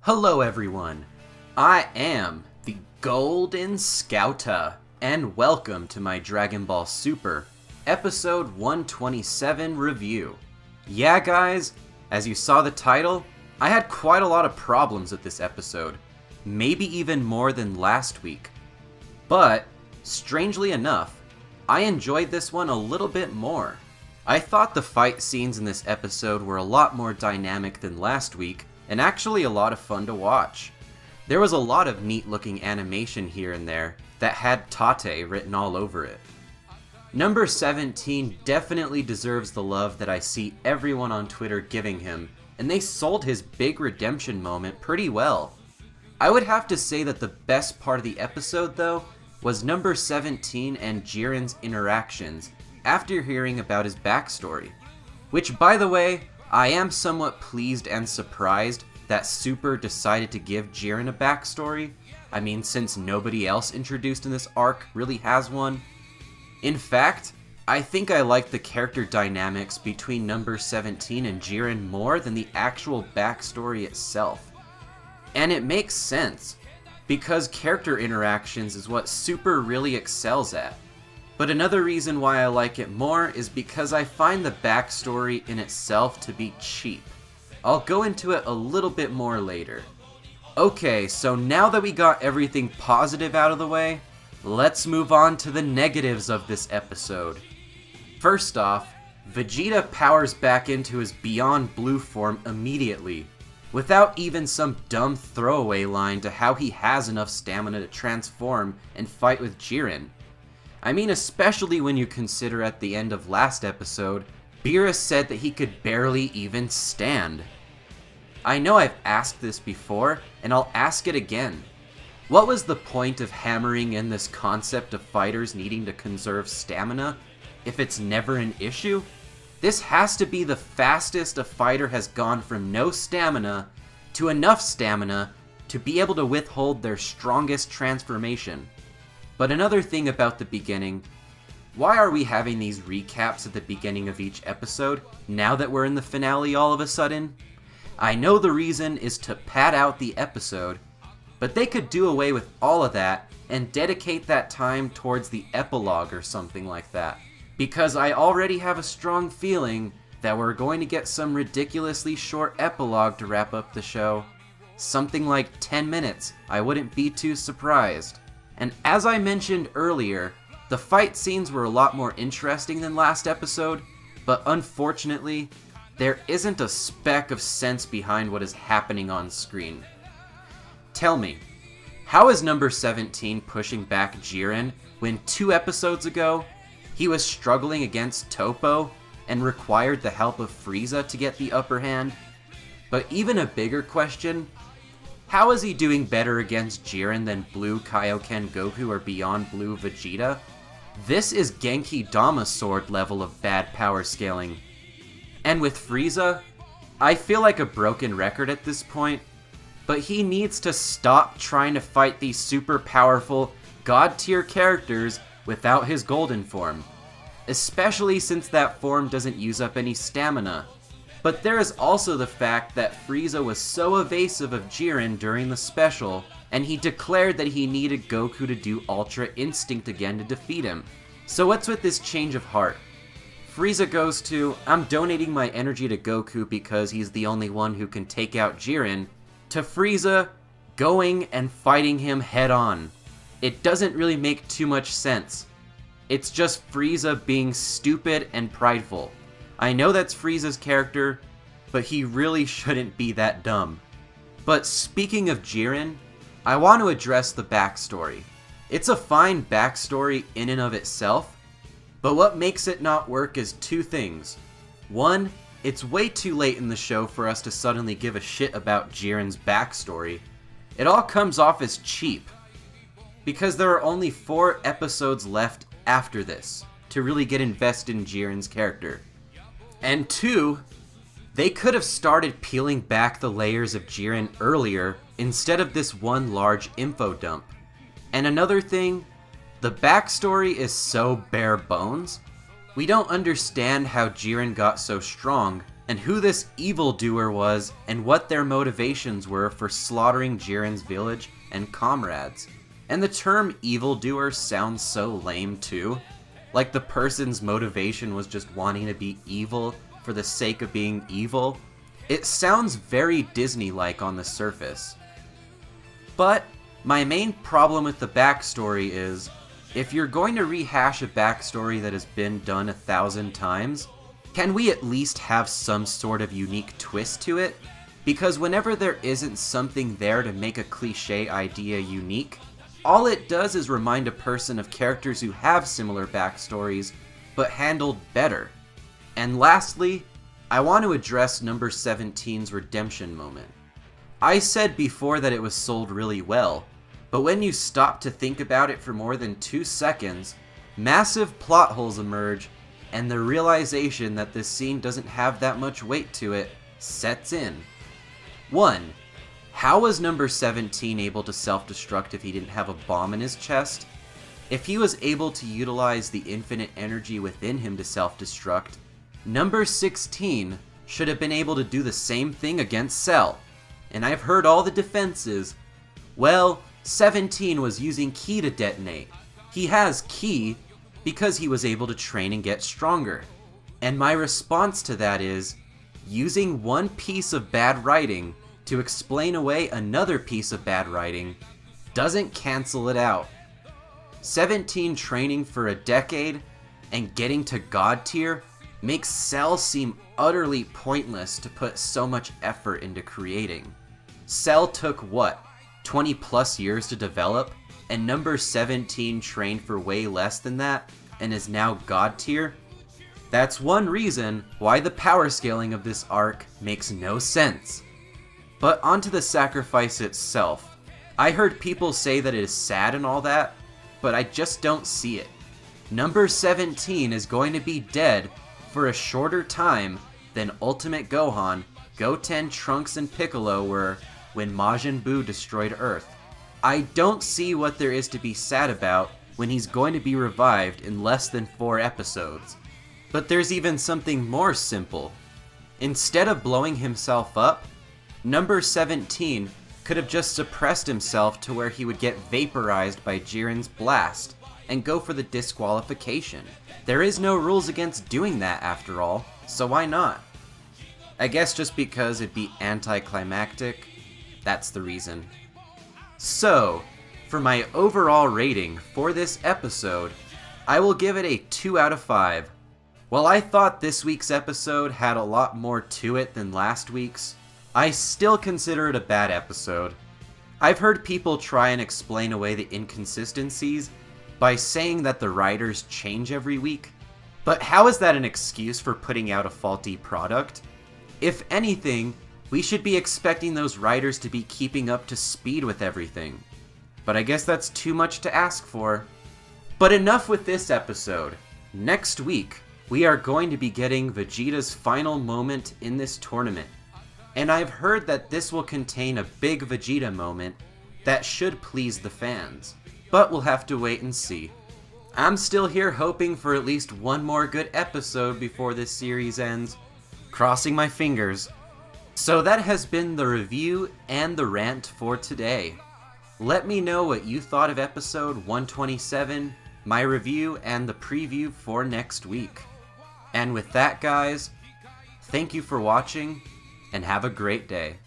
Hello everyone, I am the Golden Scouta, and welcome to my Dragon Ball Super Episode 127 review. Yeah guys, as you saw the title, I had quite a lot of problems with this episode, maybe even more than last week. But, strangely enough, I enjoyed this one a little bit more. I thought the fight scenes in this episode were a lot more dynamic than last week, and actually a lot of fun to watch. There was a lot of neat looking animation here and there that had Tate written all over it. Number 17 definitely deserves the love that I see everyone on Twitter giving him, and they sold his big redemption moment pretty well. I would have to say that the best part of the episode though was number 17 and Jiren's interactions after hearing about his backstory. Which, by the way, I am somewhat pleased and surprised that Super decided to give Jiren a backstory. I mean, since nobody else introduced in this arc really has one. In fact, I think I like the character dynamics between number 17 and Jiren more than the actual backstory itself. And it makes sense, because character interactions is what Super really excels at. But another reason why I like it more is because I find the backstory in itself to be cheap. I'll go into it a little bit more later. Okay, so now that we got everything positive out of the way, let's move on to the negatives of this episode. First off, Vegeta powers back into his Beyond Blue form immediately, without even some dumb throwaway line to how he has enough stamina to transform and fight with Jiren. I mean, especially when you consider at the end of last episode, Beerus said that he could barely even stand. I know I've asked this before, and I'll ask it again. What was the point of hammering in this concept of fighters needing to conserve stamina if it's never an issue? This has to be the fastest a fighter has gone from no stamina to enough stamina to be able to withhold their strongest transformation. But another thing about the beginning, why are we having these recaps at the beginning of each episode, now that we're in the finale all of a sudden? I know the reason is to pad out the episode, but they could do away with all of that and dedicate that time towards the epilogue or something like that. Because I already have a strong feeling that we're going to get some ridiculously short epilogue to wrap up the show. Something like 10 minutes, I wouldn't be too surprised. And as I mentioned earlier, the fight scenes were a lot more interesting than last episode, but unfortunately, there isn't a speck of sense behind what is happening on screen. Tell me, how is number 17 pushing back Jiren when 2 episodes ago, he was struggling against Toppo and required the help of Frieza to get the upper hand? But even a bigger question, how is he doing better against Jiren than Blue Kaioken Goku or Beyond Blue Vegeta? This is Genki Dama sword level of bad power scaling. And with Frieza, I feel like a broken record at this point, but he needs to stop trying to fight these super powerful, god tier characters without his golden form. Especially since that form doesn't use up any stamina. But there is also the fact that Frieza was so evasive of Jiren during the special, and he declared that he needed Goku to do Ultra Instinct again to defeat him. So what's with this change of heart? Frieza goes to, I'm donating my energy to Goku because he's the only one who can take out Jiren, to Frieza going and fighting him head on. It doesn't really make too much sense. It's just Frieza being stupid and prideful. I know that's Frieza's character, but he really shouldn't be that dumb. But speaking of Jiren, I want to address the backstory. It's a fine backstory in and of itself, but what makes it not work is 2 things. 1, it's way too late in the show for us to suddenly give a shit about Jiren's backstory. It all comes off as cheap, because there are only 4 episodes left after this to really get invested in Jiren's character. And 2, they could have started peeling back the layers of Jiren earlier instead of this one large info dump. And another thing, the backstory is so bare bones. We don't understand how Jiren got so strong and who this evildoer was and what their motivations were for slaughtering Jiren's village and comrades. And the term evildoer sounds so lame too. Like the person's motivation was just wanting to be evil for the sake of being evil. It sounds very Disney-like on the surface. But my main problem with the backstory is, if you're going to rehash a backstory that has been done 1,000 times, can we at least have some sort of unique twist to it? Because whenever there isn't something there to make a cliché idea unique, all it does is remind a person of characters who have similar backstories, but handled better. And lastly, I want to address number 17's redemption moment. I said before that it was sold really well, but when you stop to think about it for more than 2 seconds, massive plot holes emerge, and the realization that this scene doesn't have that much weight to it sets in. 1. How was number 17 able to self-destruct if he didn't have a bomb in his chest? If he was able to utilize the infinite energy within him to self-destruct, number 16 should have been able to do the same thing against Cell. And I've heard all the defenses. Well, 17 was using Ki to detonate. He has Ki because he was able to train and get stronger. And my response to that is, using one piece of bad writing to explain away another piece of bad writing doesn't cancel it out. 17 training for a decade and getting to God tier makes Cell seem utterly pointless to put so much effort into creating. Cell took what, 20 plus years to develop, and number 17 trained for way less than that and is now God tier? That's one reason why the power scaling of this arc makes no sense. But onto the sacrifice itself. I heard people say that it is sad and all that, but I just don't see it. Number 17 is going to be dead for a shorter time than Ultimate Gohan, Goten, Trunks, and Piccolo were when Majin Buu destroyed Earth. I don't see what there is to be sad about when he's going to be revived in less than 4 episodes. But there's even something more simple. Instead of blowing himself up, number 17 could have just suppressed himself to where he would get vaporized by Jiren's blast and go for the disqualification. There is no rules against doing that after all, so why not? I guess just because it'd be anticlimactic, that's the reason. So, for my overall rating for this episode, I will give it a 2 out of 5. While I thought this week's episode had a lot more to it than last week's, I still consider it a bad episode. I've heard people try and explain away the inconsistencies by saying that the writers change every week, but how is that an excuse for putting out a faulty product? If anything, we should be expecting those writers to be keeping up to speed with everything. But I guess that's too much to ask for. But enough with this episode. Next week, we are going to be getting Vegeta's final moment in this tournament. And I've heard that this will contain a big Vegeta moment that should please the fans. But we'll have to wait and see. I'm still here hoping for at least one more good episode before this series ends. Crossing my fingers. So that has been the review and the rant for today. Let me know what you thought of episode 127, my review, and the preview for next week. And with that, guys, thank you for watching, and have a great day.